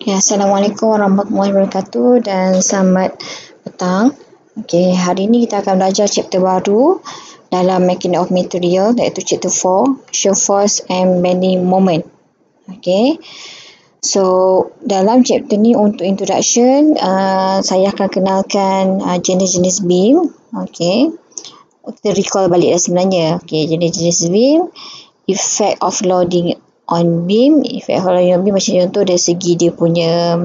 Ya, Assalamualaikum warahmatullahi wabarakatuh dan selamat petang. Okey, hari ini kita akan belajar chapter baru dalam Making of Material, iaitu chapter 4, Shear Force and Bending Moment. Okey. So, dalam chapter ni untuk introduction, saya akan kenalkan jenis-jenis beam. Okey. Kita recall balik dah sebenarnya. Okey, jenis-jenis beam, effect of loading on beam. Effect of loading on beam macam contoh dari segi dia punya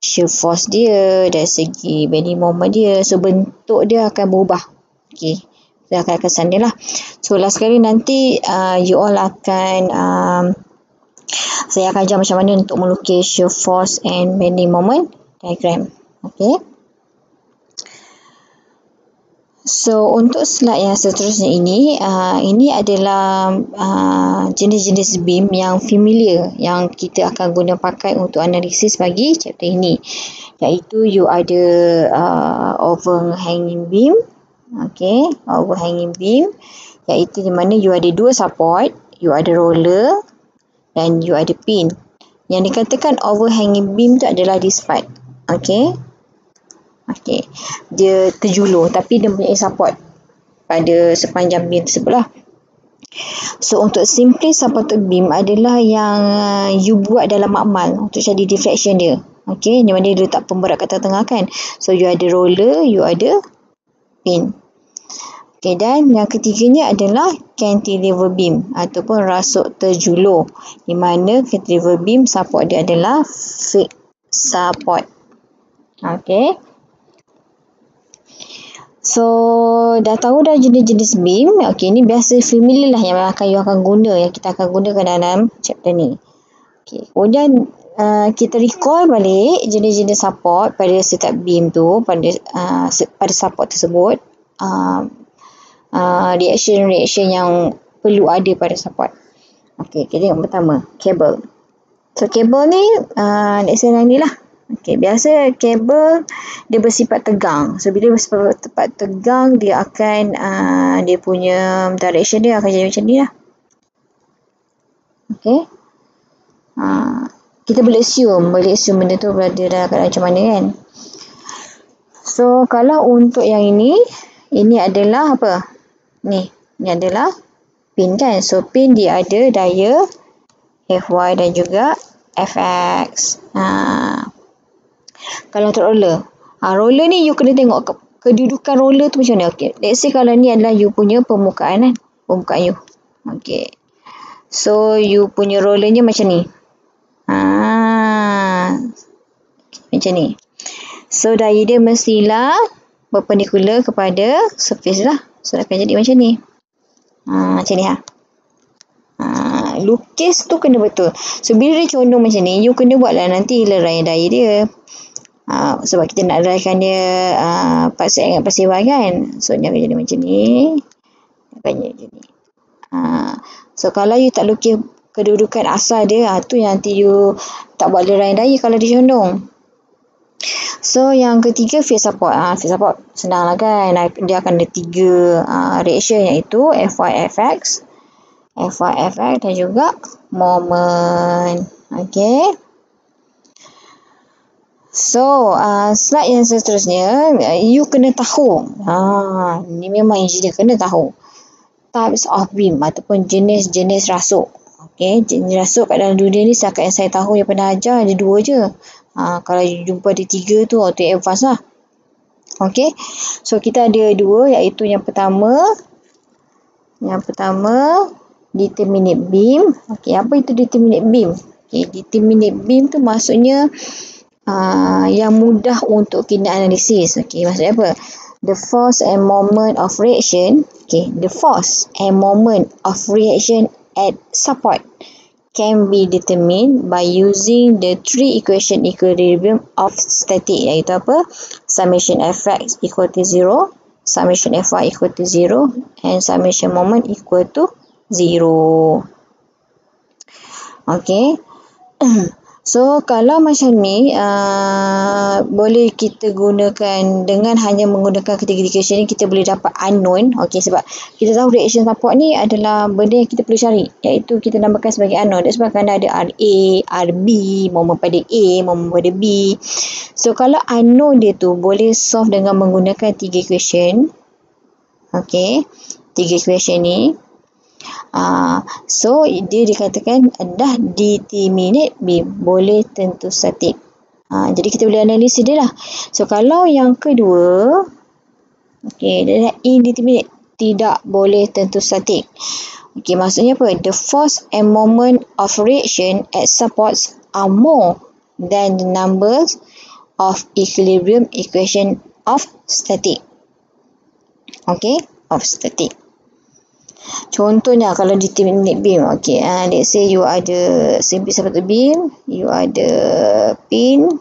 shear force dia, dari segi bending moment dia. So, bentuk dia akan berubah. Okey. Kita akan kesan dia lah. So, last kali nanti you all akan saya akan ajar macam mana untuk melukis shear force and bending moment diagram. Okey. So, untuk slide yang seterusnya ini adalah jenis-jenis beam yang familiar yang kita akan guna pakai untuk analisis bagi chapter ini. Iaitu you ada overhanging beam. Okey, overhanging beam. Iaitu di mana you ada dua support, you ada roller dan you ada pin. Yang dikatakan overhanging beam tu adalah this part. Okey. Okey, dia terjulur tapi dia mempunyai support pada sepanjang beam tersebut lah. So, untuk simply supported beam adalah yang you buat dalam makmal untuk jadi deflection dia. Okey, di mana dia letak pemberat kat tengah kan. So, you ada roller, you ada pin. Okey, dan yang ketiganya adalah cantilever beam ataupun rasuk terjulur. Di mana cantilever beam support dia adalah fixed support. Okey. So, dah tahu dah jenis-jenis beam. Okey, ni biasa familiar lah yang akan guna, yang kita akan gunakan dalam chapter ni. Okey, kemudian kita recall balik jenis-jenis support pada setiap beam tu, pada support tersebut. Reaction yang perlu ada pada support. Okey, kita tengok pertama, kabel. So, kabel ni, let's say ni lah. Okey, biasa kabel dia bersifat tegang. So, bila bersifat tegang, dia akan dia punya direction dia akan jadi macam ni lah. Okey. Kita boleh assume benda tu berada dalam keadaan macam mana kan. So, kalau untuk yang ini adalah apa? Ni adalah pin kan. So, pin dia ada daya Fy dan juga Fx. Kalau untuk roller. Roller ni you kena tengok kedudukan roller tu macam mana. Okay. Let's say kalau ni adalah you punya permukaan kan. Permukaan you. Okay. So, you punya rollernya macam ni. Macam ni. So, daya dia mestilah perpendicular kepada surface lah. So, akan jadi macam ni. Macam ni ha. Lukis tu kena betul. So, bila dia condong macam ni, you kena buatlah nanti lerai daya dia. Sebab kita nak leraikan dia pasir ingat pasir kan. So, dia akan jadi macam ni. Akan jadi macam ni. So, kalau you tak lukis kedudukan asal dia, tu yang nanti you tak buat lerai daya kalau dia condong. So, yang ketiga phase support. Phase support senang lah kan. Dia akan ada tiga reaction iaitu Fy-Fx, Fy-Fx dan juga moment. Okay. So, slide yang seterusnya, you kena tahu. Ni memang engineer kena tahu. Types of beam ataupun jenis-jenis rasuk. Okay, jenis rasuk kat dalam dunia ni setakat yang saya tahu yang pernah ajar ada dua je. Kalau you jumpa ada tiga tu, auto advance lah. Okay, so kita ada dua iaitu yang pertama determinate beam. Okay, apa itu determinate beam? Okay, determinate beam tu maksudnya yang mudah untuk kita analisis. Okey, maksudnya apa? The force and moment of reaction. Okay, the force and moment of reaction at support can be determined by using the three equation equilibrium of static, iaitu apa? Summation Fx equal to 0, summation Fy equal to 0 and summation moment equal to 0. Okay. So kalau macam ni boleh kita gunakan dengan hanya menggunakan ketiga equation ni kita boleh dapat unknown. Okey, sebab kita tahu reaction support ni adalah benda yang kita perlu cari, iaitu kita namakan sebagai unknown. That's sebab kerana ada RA, RB, moment pada A, moment pada B. So kalau unknown dia tu boleh solve dengan menggunakan tiga equation. Okey, tiga equation ni. So dia dikatakan dah determinate beam, boleh tentu statik. Jadi kita boleh analisis dia lah. So kalau yang kedua, okey, dia dah indeterminate, tidak boleh tentu statik. Okey, maksudnya apa? The force and moment of reaction at supports are more than the numbers of equilibrium equation of static. Okey, of static. Contohnya kalau determinate beam, okay, let's say you ada simple support beam, you ada pin,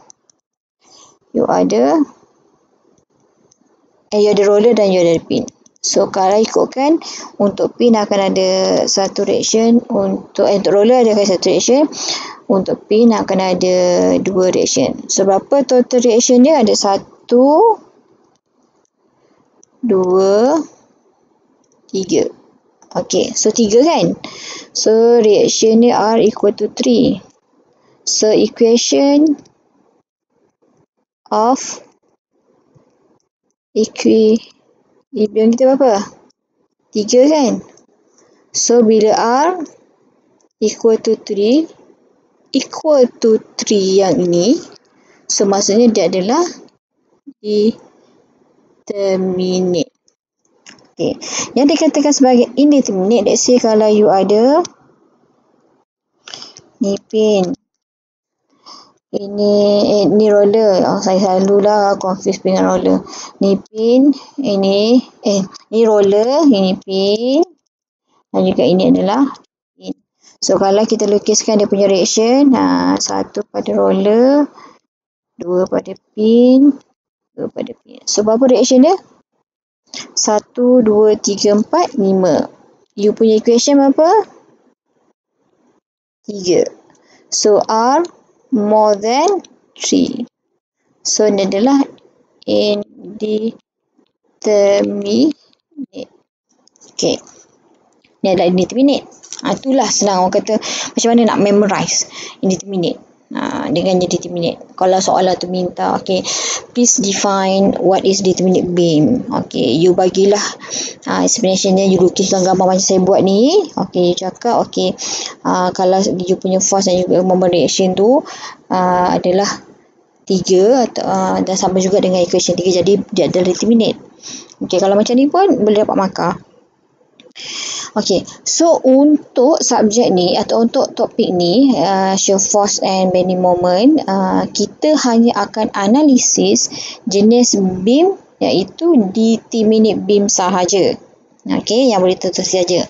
you ada roller dan you ada pin. So kalau ikutkan, untuk pin akan ada satu reaction, untuk roller ada satu reaction, untuk pin akan ada dua reaction. So berapa total reaction dia? Ada 1, 2, 3. Okay, so 3 kan? So reaction ni R equal to 3. So equation of equilibrium kita berapa? 3 kan? So bila R equal to 3 yang ini, so maksudnya dia adalah determinate. Okay. Yang dikatakan sebagai indeterminate, let's say kalau you ada ni pin, ini roller. Saya selalulah confuse dengan roller. Ni pin, ini roller, ini pin, dan juga ini adalah pin. So kalau kita lukiskan dia punya reaction, 1 pada roller, 2 pada pin, 2 pada pin. So berapa reaction dia? 1, 2, 3, 4, 5. You punya equation berapa? 3. So R more than 3. So ini adalah indeterminate. Okay. Ini adalah indeterminate. Itulah senang orang kata macam mana nak memorize indeterminate. Dengan determinate. Kalau soalan tu minta, okay, please define what is determinate beam. Okay, you bagilah explanation dia, you lukiskan gambar macam saya buat ni. Okay, you cakap, okay, kalau you punya force dan juga moment reaction tu adalah 3 dan sama juga dengan equation 3, jadi dia adalah determinate. Okay, kalau macam ni pun boleh dapat markah. Okay, so untuk subjek ni atau untuk topik ni, shear force and bending moment, kita hanya akan analisis jenis beam iaitu determinate beam sahaja. Okay, yang boleh tentu saja.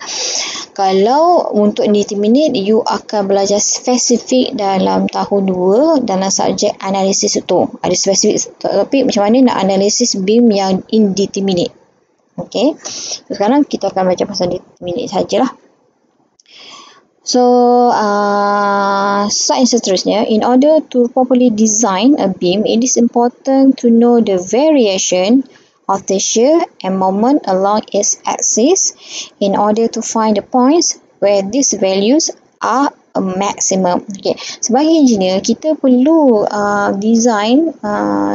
Kalau untuk determinate, you akan belajar spesifik dalam tahun 2 dalam subjek analisis itu. Ada spesifik topik macam mana nak analisis beam yang indeterminate. Okay, sekarang kita akan baca pasal determinate sajalah. So, slide seterusnya. In order to properly design a beam, it is important to know the variation of the shear and moment along its axis in order to find the points where these values are a maximum. Okay. Sebagai engineer, kita perlu design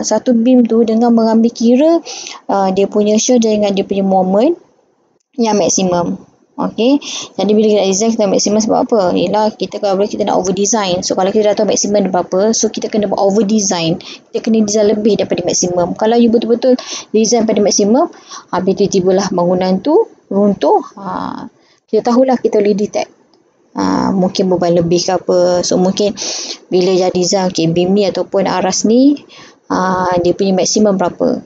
satu beam tu dengan mengambil kira dia punya shear dengan dia punya moment yang maksimum. Okay. Jadi bila kita design, kita maksimum sebab apa? Ialah kita kalau boleh kita nak over design. So kalau kita dah tahu maksimum berapa, so kita kena buat over design. Kita kena design lebih daripada maksimum. Kalau you betul-betul design pada maksimum, habis tiba-tiba lah bangunan tu runtuh, kita tahulah kita boleh detect. Mungkin beban lebih ke apa. So mungkin bila jadi design, okay, beam ni ataupun aras ni dia punya maksimum berapa.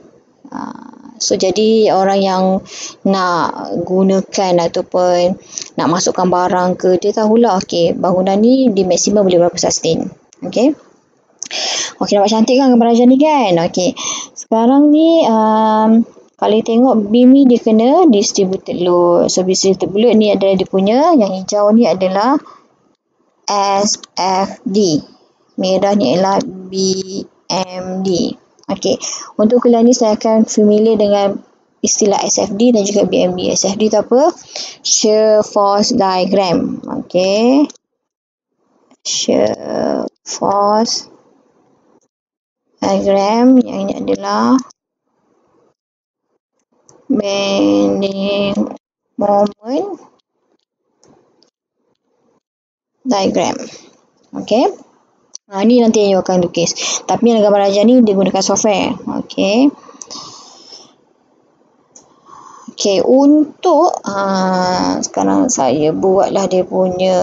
So jadi orang yang nak gunakan ataupun nak masukkan barang ke, dia tahulah, okay, bangunan ni di maksimum boleh berapa sustain. Okay. Okay, nampak cantik kan gambar Raja ni kan? Okay. Sekarang ni kalau tengok beam ni dia kena distributed load. So distributed load ni adalah dia punya, yang hijau ni adalah SFD. Merah ni ialah BMD. Okey, untuk kuliah ni saya akan familiar dengan istilah SFD dan juga BMD. SFD tu apa? Shear Force Diagram. Okey. Shear Force Diagram yang ini adalah bending moment diagram. Okey. Ni nanti yang you akan lukis. Tapi yang gambar ajar ni dia gunakan software. Okey. Okey, untuk sekarang saya buatlah dia punya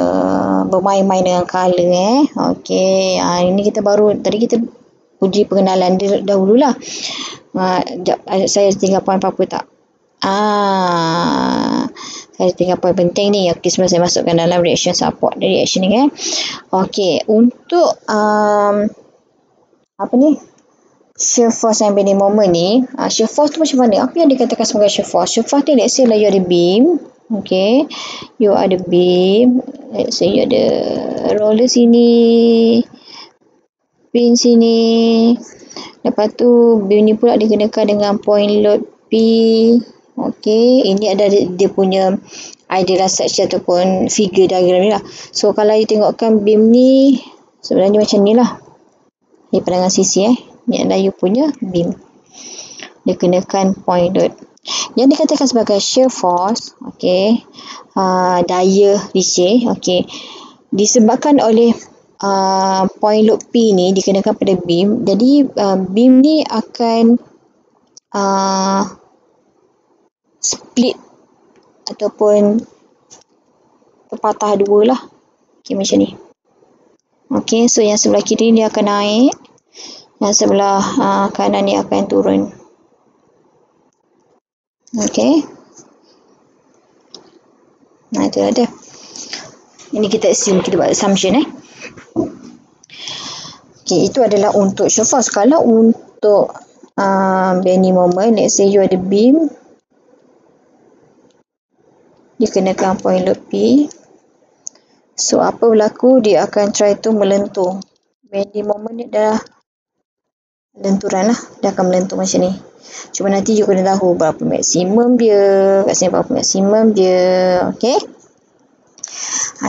bermain-main dengan color Okey, ini kita baru tadi kita uji pengenalan dia dahululah. Saya tinggal poin apa-apa tak? Saya tinggal poin penting ni. Okey, sebelum saya masukkan dalam reaction support reaction ni Okey, untuk apa ni? Shear force and bending moment ni, shear force tu macam mana? Apa yang dikatakan sebagai shear force? Shear force ni, let's say lah you ada beam. Okay. You ada beam. Let's say you ada roller sini. Pin sini. Lepas tu, beam ni pula dikenakan dengan point load P. Okay. Ini ada dia punya ideal section ataupun figure diagram ni lah. So, kalau you tengokkan beam ni, sebenarnya macam ni lah. Ni pandangan sisi Ni adalah you punya beam. Dia kenakan point load. Yang dikatakan sebagai shear force, okey, daya licin, okey, disebabkan oleh point load P ni dikenakan pada beam. Jadi beam ni akan split ataupun terpatah dua lah. Okey, macam ni. Okey, so yang sebelah kiri ni akan naik. Yang sebelah kanan ni akan turun. Okey. Itu ada. Ini kita assume, kita buat assumption Okey, itu adalah untuk shear force. Kalau untuk bending moment, let's say you ada beam. Dikenakan point load P. So, apa berlaku? Dia akan try to melentur. Bending moment ni dah lenturan lah. Dia akan melentur macam ni. Cuma nanti you kena tahu berapa maksimum dia. Kat sini berapa maksimum dia. Okey.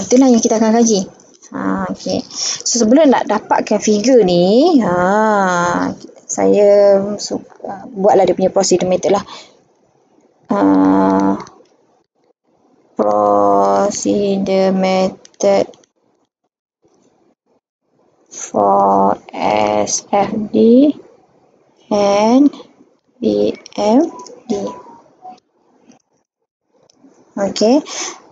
Itulah yang kita akan kaji. Okey. So, sebelum nak dapatkan figure ni, saya buatlah dia punya procedure method lah. Procedure method for SFD and BMD. Okey.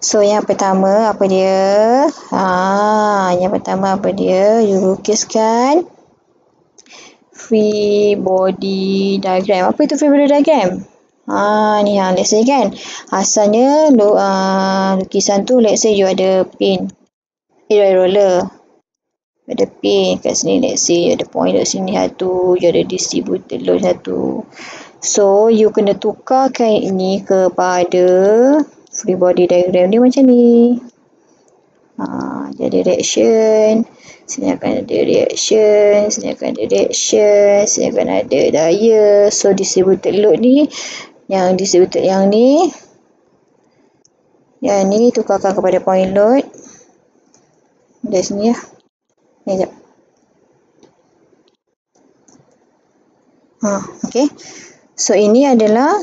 So, yang pertama apa dia? Yang pertama apa dia? You lukiskan free body diagram. Apa itu free body diagram? Ni let's say kan. Asalnya lukisan tu let's say you ada pin. Roller. Ada pin kat sini, let's say ada point kat sini satu, you ada distributed load satu. So, you kena tukarkan ini kepada free body diagram ni macam ni. Jadi reaction, sini akan ada reaction, sini akan ada reaction, sini akan ada daya. So, distributed load ni, yang distributed yang ni tukarkan kepada point load. Dari sini lah. Ni sekejap. Okay. So, ini adalah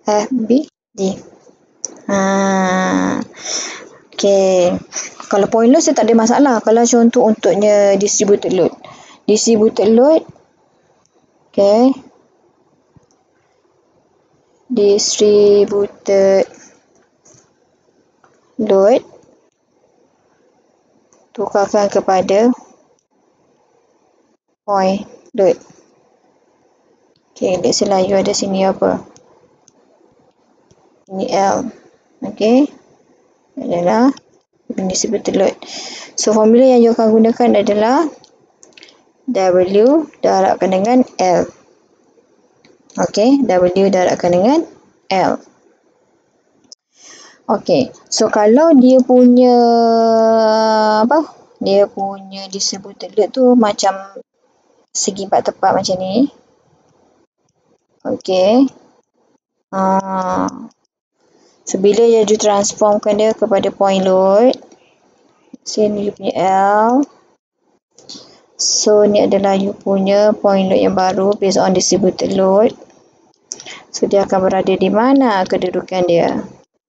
FBD. Okay. Kalau point load saya tak ada masalah. Kalau untuknya distributed load. Distributed load. Okay. Distributed load tukarkan kepada point load. Okay, let's say lah you ada sini apa? Ini L. Okay. Adalah distributed load. So, formula yang you akan gunakan adalah W darabkan dengan L. Okay, W darabkan dengan L. Okey. So kalau dia punya dia punya distributed load tu macam segi empat tepat macam ni. Okey. So bila dia ditransformkan dia kepada point load, sini you punya L. So ni adalah you punya point load yang baru based on distributed load. So dia akan berada di mana kedudukan dia?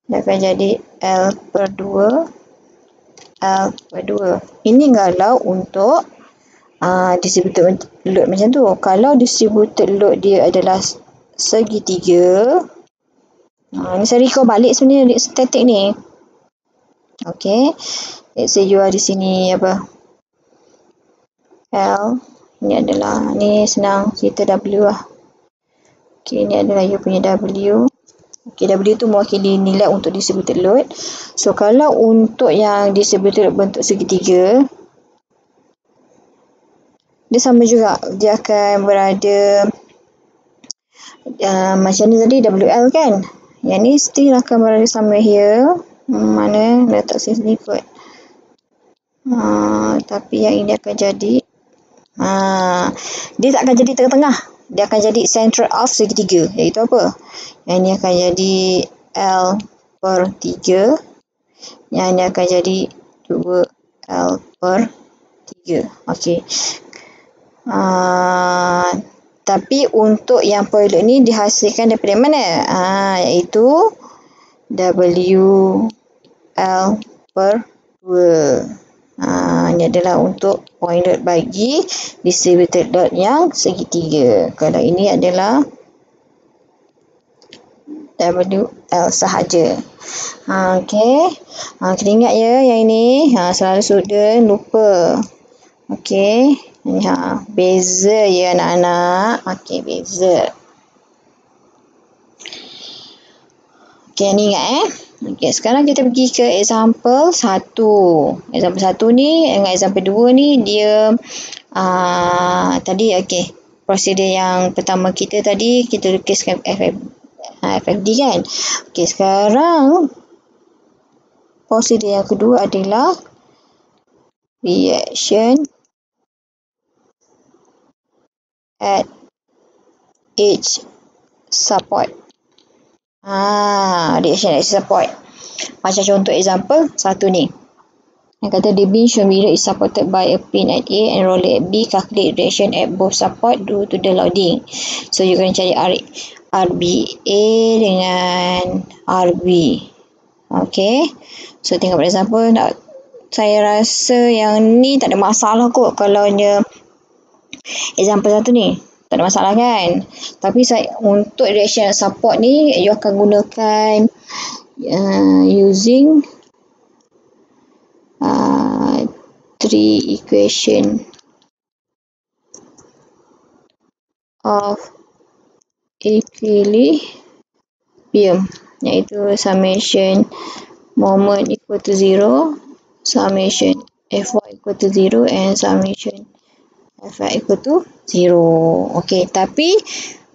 Dia akan jadi L per 2, L per 2. Ini kalau untuk distributed load macam tu. Kalau distributed load dia adalah segitiga, ni saya recall balik sebenarnya static ni. Okay. Let's say you ada di sini L. Ni senang kita W lah. Okay, ni adalah you punya W. Okay, W tu mewakili nilai untuk distributed load. So, kalau untuk yang distributed load bentuk segitiga, dia sama juga. Dia akan berada macam ni tadi WL kan. Yang ni still akan berada sama here. Mana letak sini kot. Tapi yang ini akan jadi dia tak akan jadi tengah-tengah. Dia akan jadi center of segitiga. Iaitu apa? Yang ni akan jadi L per 3. Yang ni akan jadi 2L per 3. Okey. Tapi untuk yang point load ni dihasilkan daripada mana? Iaitu WL per 2. Ini adalah untuk point load bagi distributed load yang segitiga. Kalau ini adalah WL sahaja. Okey. Kita ingat ya yang ini. Selalu student lupa. Okey. Beza ya anak-anak. Okey, beza. Okey, ni ingat Okey, sekarang kita pergi ke example 1. Example 1 ni dengan example 2 ni dia tadi okey. Prosedur yang pertama kita tadi kita lukiskan FFD kan. Okey, sekarang prosedur yang kedua adalah reaction at each support. Reaction at each support. Macam contoh example 1 ni. Yang kata the beam shown below is supported by a pin at A and roller at B. Calculate reaction at both support due to the loading. So you kena cari RBA dengan RB. Okay. So tengok pada example. Saya rasa yang ni tak ada masalah kot kalau example 1 ni. Tak ada masalah kan. Tapi untuk reaction support ni you akan gunakan using 3 equation of equilibrium, iaitu summation moment equal to 0, summation Fy equal to 0 and summation Fy equal to 0. Okey, tapi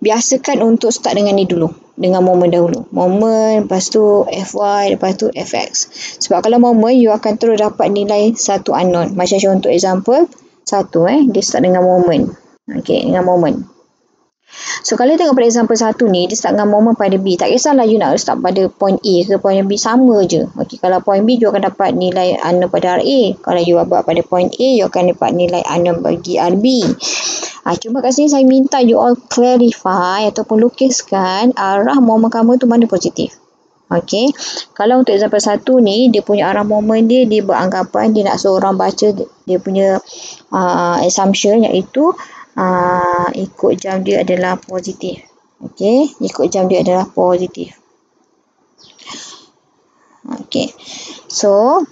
biasakan untuk start dengan ni dulu. Dengan moment dahulu. Moment, lepas tu Fy, lepas tu Fx. Sebab kalau moment, you akan terus dapat nilai satu unknown. Macam contoh example 1, dia start dengan moment. Okey, dengan moment. So, kalau tengok pada example 1 ni, dia start dengan moment pada B. Tak kisahlah you nak start pada point A ke point B, sama je. Okey, kalau point B, you akan dapat nilai unknown pada RA. Kalau you buat pada point A, you akan dapat nilai unknown bagi RB. Cuma kat sini saya minta you all clarify ataupun lukiskan arah moment kamu tu mana positif. Okey. Kalau untuk example 1 ni, dia punya arah moment dia beranggapan dia nak seorang baca dia punya assumption iaitu ikut jam dia adalah positif. Okey, ikut jam dia adalah positif. Okey. So,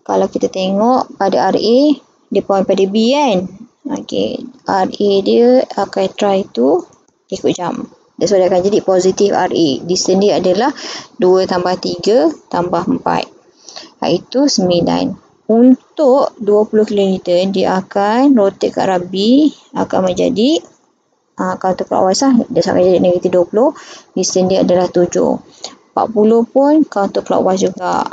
kalau kita tengok pada RA, dia point pada B kan. Okey, RA dia akan try to ikut jam. That's why dia akan jadi positif RA. Distance dia adalah 2 tambah 3 tambah 4. Iaitu 9. Untuk 20 kN, dia akan rotate ke arah B, akan menjadi, kalau tukar awal dia akan jadi negatif 20. Distance dia adalah 7. 40 pun counterclockwise juga.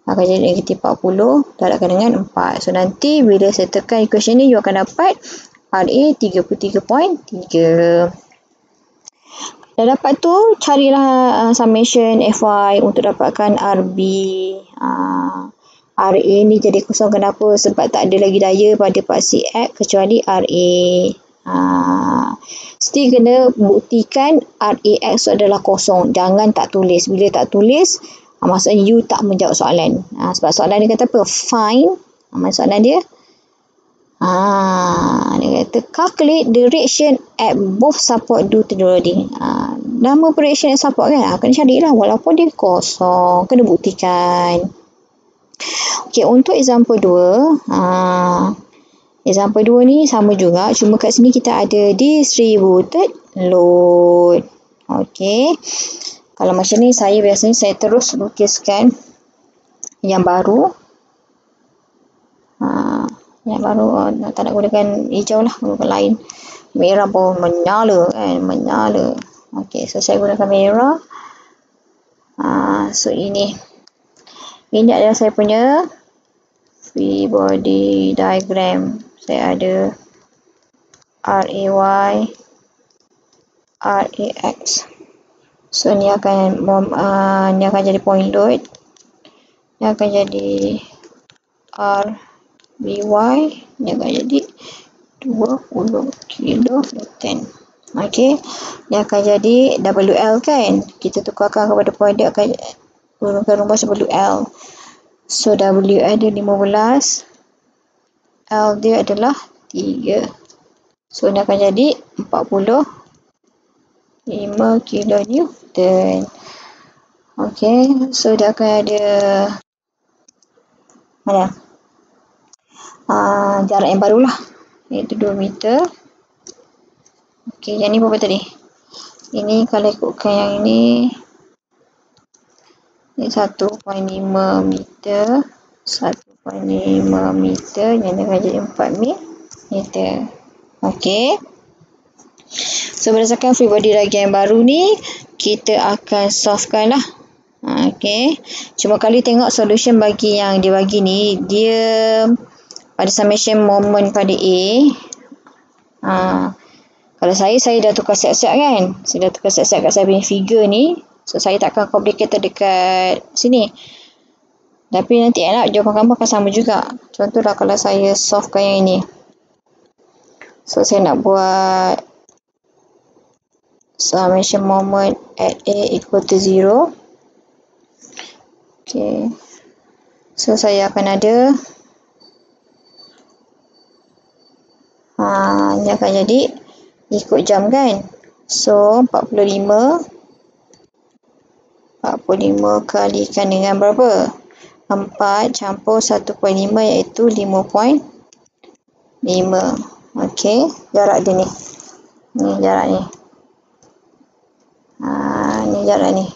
Akan jadi negatif 40 darabkan dengan 4. So nanti bila saya tekan equation ni, you akan dapat RA 33.3. Dah dapat tu, carilah summation FY untuk dapatkan RB. RA ni jadi kosong kenapa? Sebab tak ada lagi daya pada part CX kecuali RA. Mesti kena buktikan RAX adalah kosong. Jangan tak tulis. Bila tak tulis, maksudnya you tak menjawab soalan. Sebab soalan dia kata apa? Find. Soalan dia. Dia kata calculate the reaction at both support due to the loading. Nama reaction at support kan? Kena carilah walaupun dia kosong. Kena buktikan. Okey, untuk example 2. Example 2 ni sama juga. Cuma kat sini kita ada distributed load. Okey. Kalau macam ni, biasanya saya terus lukiskan yang baru. Yang baru, tak nak gunakan hijau lah, gunakan lain. Merah pun menyala kan, menyala. Okey, so saya gunakan merah. So ini adalah saya punya free body diagram. Saya ada RAY, RAX. So ni akan jadi point load. Ni akan jadi RBY. Ni akan jadi 20 kN. Okey. Ni akan jadi WL kan. Kita tukarkan kepada point dia akan gunakan rumus WL. So WL dia 15. L dia adalah 3. So ni akan jadi 45 kilonewton. Okey, so dia akan ada mana? Jarak yang barulah, iaitu 2 meter. Okey, yang ni berapa tadi? Ini kalau ikutkan yang ini 1.5 meter. 1.5 meter. Yang ni akan jadi 4 meter. Okey. So berdasarkan free body diagram yang baru ni, kita akan solvekan lah. Okey. Cuma kali tengok solution bagi yang dia bagi ni, dia pada summation moment pada A. Kalau saya dah tukar siap-siap kan. Saya dah tukar siap-siap kat saya punya figure ni. So saya takkan complicated dekat sini. Tapi nanti jawapan kamu akan sama juga. Contohlah kalau saya solvekan yang ini. So saya nak buat summation moment at A equal to 0. Okay. So saya akan ada ini akan jadi ikut jam kan. So 45 kalikan dengan berapa? 4 campur 1.5 iaitu 5.5. Okey, jarak dia ni. Ni jarak ni. Ni jarak ni.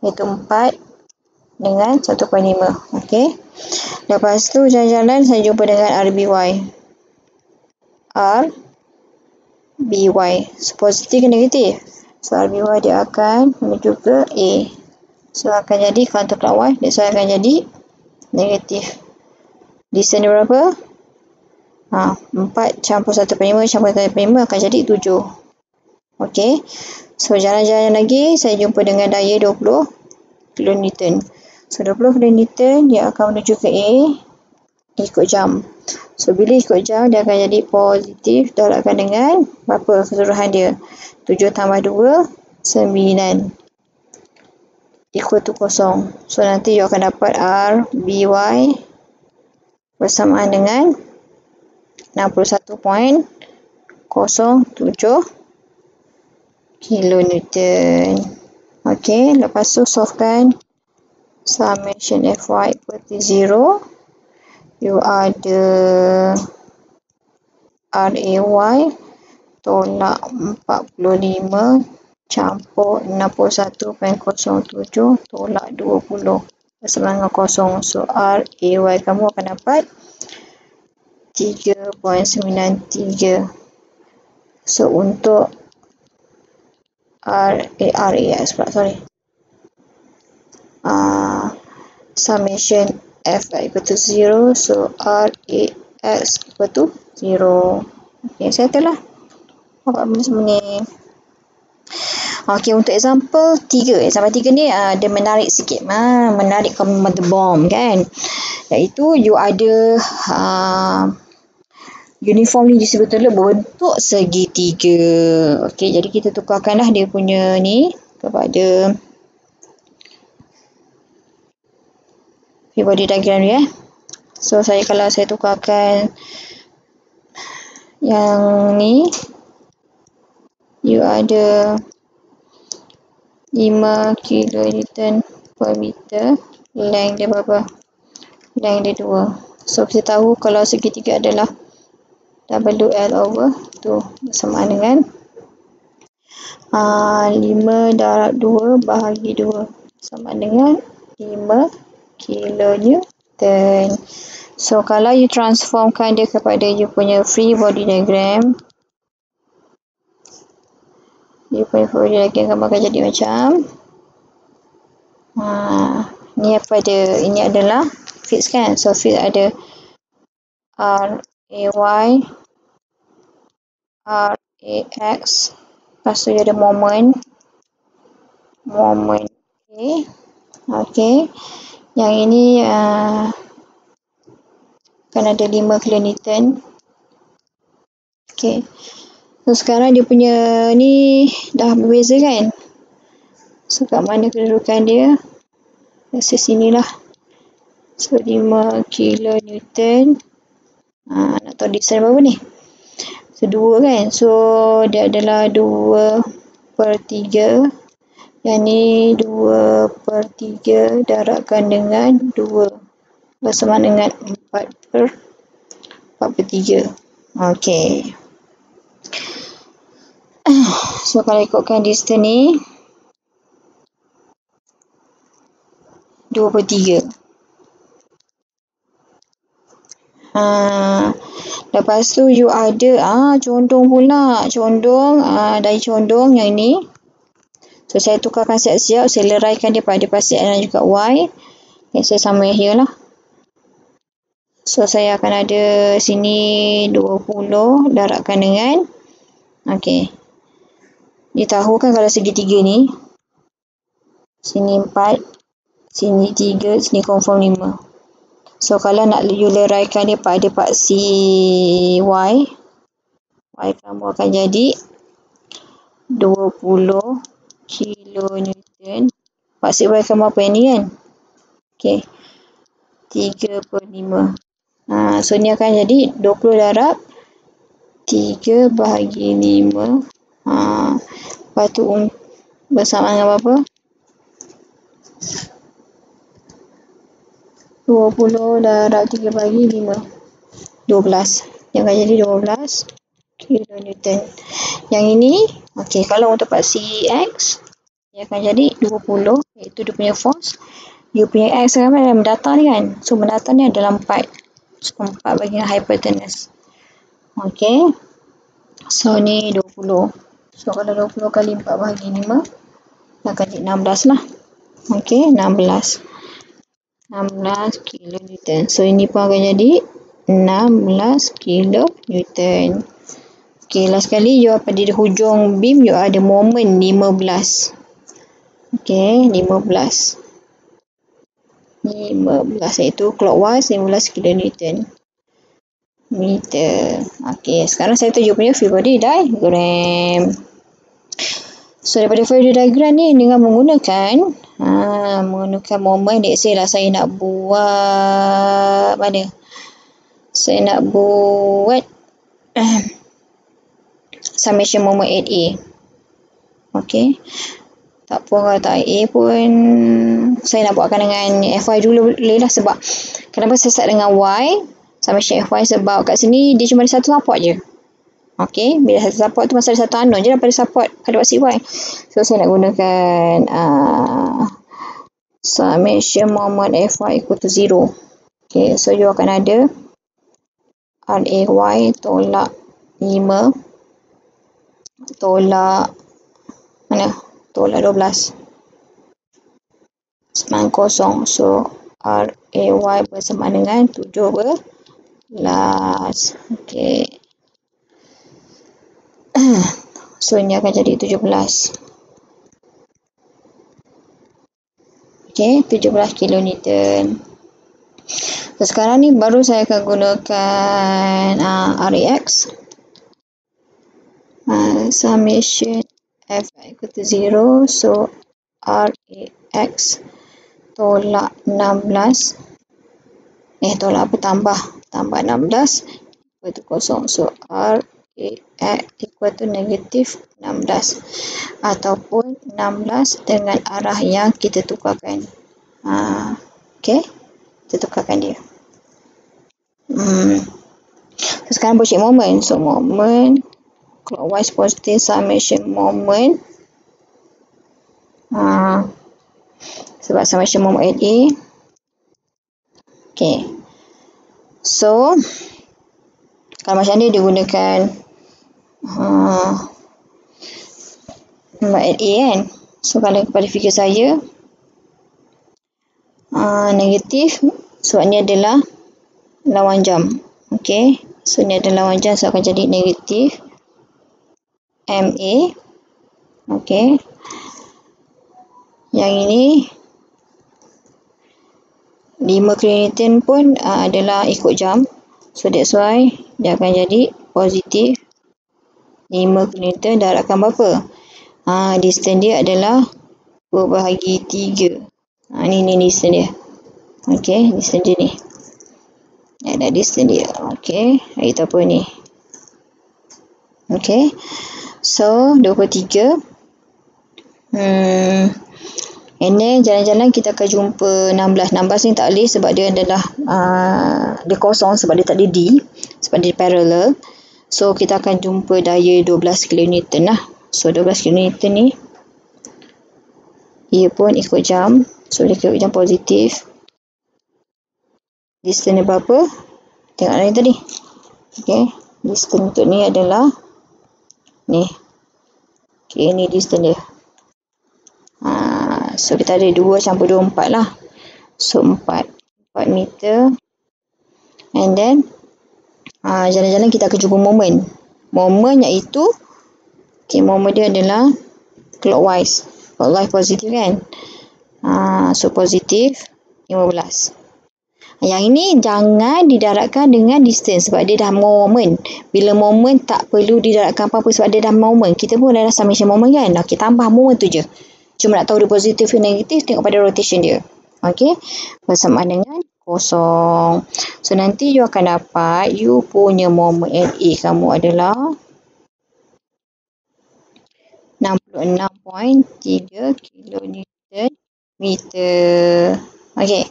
Iaitu 4 dengan 1.5. Okey. Lepas tu jalan-jalan saya jumpa dengan RBY. So positif ke negatif? So RBY dia akan menuju ke A. So akan jadi counterclockwise. So akan jadi negatif. Distance dia berapa? 4 campur 1.5 campur 1.5 akan jadi 7. Okey. So jalan-jalan lagi saya jumpa dengan daya 20 kN. So 20 kN dia akan menuju ke A ikut jam. So bila ikut jam dia akan jadi positif darabkan dengan berapa keseluruhan dia? 7 tambah 2 9 equal to 0. So nanti you akan dapat RBY bersamaan dengan 61.07 kilonewton. Okey, lepas tu solvekan summation FY equal to 0. You ada RAY tolak 45 campur 61.07 tolak 20 bersama dengan 0. So RAY kamu akan dapat 3.93. So untuk RAX pula, sorry. Summation F equal to 0, so RAX equal to 0. Okay, settle lah. Apa benda semua ni? Okay, untuk example 3. Example 3 ni dia menarik sikit. Menarik common the bomb kan. Iaitu you ada uniformly distributed berbentuk segitiga. Okay, jadi kita tukarkanlah dia punya ni kepada free body diagram ni . So kalau saya tukarkan yang ni, you ada 5 kilonewton per meter, length dia berapa? Length dia 2. So kita tahu kalau segitiga adalah WL over 2 sama dengan 5 darab 2 bahagi 2 sama dengan 5 kilonewton. So kalau you transformkan dia kepada you punya free body diagram, you punya free body diagram akan jadi macam ni apa dia? Ini adalah fixed kan? So fixed ada RAY, RAX, lepas tu ada moment okay. Yang ini kan ada 5 kilonewton. Okay, so sekarang dia punya ni dah berbeza kan? So kat mana kedudukan dia? Rasa sini lah. So 5 kilonewton. Nak tahu distance berapa ni? So 2 kan? So dia adalah 2/3. Yang ni 2/3 darabkan dengan 2 bersama dengan 4/3. Okay. So kalau ikutkan distance ni 2/3. Lepas tu you ada condong pula. Dari condong yang ni. So saya tukarkan siap-siap, saya leraikan dia pada pasti N dan juga Y. Saya sama here lah. So saya akan ada sini 20 darabkan dengan ditahu kan kalau segitiga ni sini 4, sini 3, sini confirm 5. So kalau nak you leraikan dia pada paksi Y kamu akan jadi 20 kilonewton. Paksi Y kamu apa yang ni kan? 3/5. So ni akan jadi 20 darab 3 bahagi 5. Lepas tu bersama dengan berapa? 20 darab 3 bahagi 5. 12. Dia akan jadi 12 kilonewton. Yang ini, kalau untuk paksi X, dia akan jadi 20, iaitu dia punya force. You punya X kan mendatar ni kan? So mendatar ni adalah 4. So 4 bagi hypotenuse. So ni 20. So kalau 20 kali 4 bahagi 5, akan jadi 16 lah. 16 kilonewton. So ini pun akan jadi 16 kilonewton. Last kali you apa di hujung beam you ada moment 15. 15 iaitu clockwise 15 kilonewton meter. Sekarang saya tunjuk punya free body diagram. So daripada free body diagram ni dengan menggunakan moment, let's say lah saya nak buat summation moment 8A. Tak apa kalau tak A pun saya nak buatkan dengan FY dulu boleh lah, sebab kenapa saya start dengan Y summation FY, sebab kat sini dia cuma ada satu support je. Bila satu support tu masa ada satu unknown je lah pada support pada paksi Y. So saya nak gunakan summation moment FY equal to 0. So you akan ada RAY tolak 5 tolak Mana? Tolak 12. 90. So, RAY bersama dengan 17. Okey. So, ini akan jadi 17. Okey, 17 kilonewton. So, sekarang ni baru saya akan gunakan RAX. Summation F equal to 0. So, RAX tolak 16. Tolak apa? Tambah 16 equal to 0. So, RAX equal to negatif 16. Ataupun 16 dengan arah yang kita tukarkan. Okey. Kita tukarkan dia. So, sekarang boleh check moment. So, moment clockwise positive summation moment. Sebab summation moment LA. Okay. So, kalau macam ni dia gunakan moment LA kan. So, kalau kepada figure saya negatif. So, ni adalah lawan jam. Okay. So, ni adalah lawan jam. So, akan jadi negatif MA. Okay. Yang ini 5 kilonewton pun adalah ikut jam. So, that's why dia akan jadi positif 5 kilonewton darabkan berapa? Distance dia adalah 2/3. Ni distance dia. Okay. Distance dia ni. Ada distance dia. Okay. Itu apa ni? Okay. So, 23. And then jalan-jalan kita akan jumpa 16. 16 ni tak boleh sebab dia adalah dia kosong sebab dia tak ada D. Sebab dia parallel. So, kita akan jumpa daya 12 kilonewton lah. So, 12 kilonewton ni ia pun ikut jam. So, dia ikut jam positif. Distance dia berapa? Tengok lagi tadi. Okay. Distance untuk ni adalah ni. Okay, ni distance dia. So, kita ada 2 campur 2, 4 lah. So, 4 meter. And then, jalan-jalan kita akan jumpa moment. Moment iaitu, moment dia adalah clockwise. Clockwise positif kan. So, positif 15. Yang ini jangan didarabkan dengan distance sebab dia dah moment. Bila moment tak perlu didarabkan apa-apa sebab dia dah moment. Kita pun dah summation moment kan. Okey, tambah moment tu je. Cuma nak tahu dia positif ke negatif, tengok pada rotation dia. Okey, bersamaan dengan 0. So, nanti you akan dapat, you punya moment LA kamu adalah 66.3 kilonewton meter. Okey.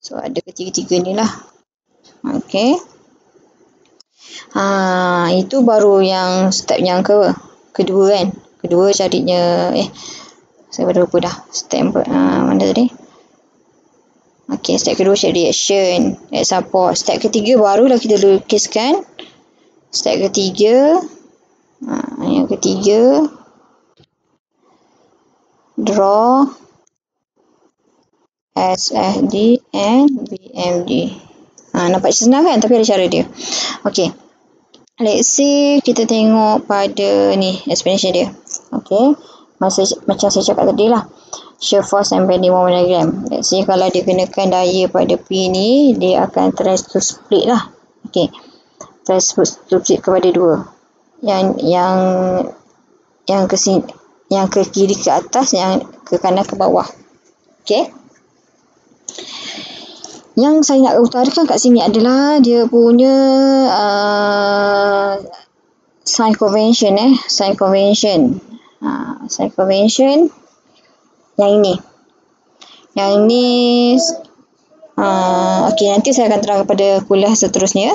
So, ada ketiga-tiga ni lah. Okey. Itu baru yang step yang kedua kan. Kedua carinya, saya baru lupa dah. Step mana tadi? Okey, step kedua cari reaction, support. Step ketiga barulah kita lukiskan. Step ketiga, yang ketiga, draw SFD and BMD. Nampak senang kan? Tapi ada cara dia. Okey. Let's say kita tengok pada ni explanation dia. Okey. Macam saya cakap tadi lah. Shear force and bending moment diagram. Let's say kalau dia kenakan daya pada P ni, dia akan try to split lah. Okey. Try to split kepada 2. Yang ke sini, yang ke kiri ke atas, yang ke kanan ke bawah. Okey. Yang saya nak utarakan kat sini adalah dia punya sign convention. Sign convention. Sign convention yang ini. Yang ini okey, nanti saya akan terang pada kuliah seterusnya.